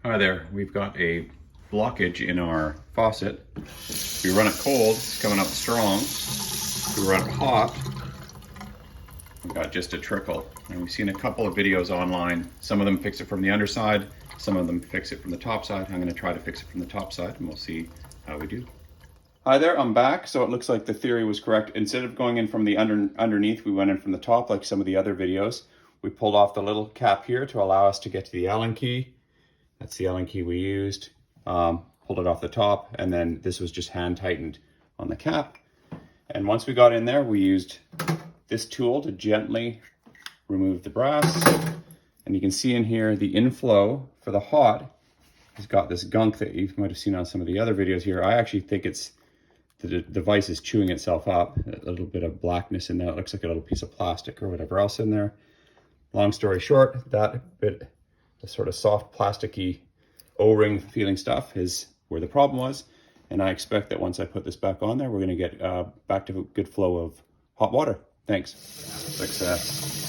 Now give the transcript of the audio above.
Hi there, we've got a blockage in our faucet. We run it cold, it's coming up strong. We run it hot, we've got just a trickle. And we've seen a couple of videos online. Some of them fix it from the underside, some of them fix it from the top side. I'm gonna try to fix it from the top side and we'll see how we do. Hi there, I'm back. So it looks like the theory was correct. Instead of going in from the underneath, we went in from the top like some of the other videos. We pulled off the little cap here to allow us to get to the Allen key. That's the Allen key we used. Pulled it off the top, and then this was just hand tightened on the cap. And once we got in there, we used this tool to gently remove the brass. And you can see in here the inflow for the hot has got this gunk that you might have seen on some of the other videos here. I actually think it's the device is chewing itself up. A little bit of blackness in there. It looks like a little piece of plastic or whatever else in there. Long story short, that bit, the sort of soft plasticky O-ring feeling stuff is where the problem was. And I expect that once I put this back on there, we're gonna get back to a good flow of hot water. Thanks. Success.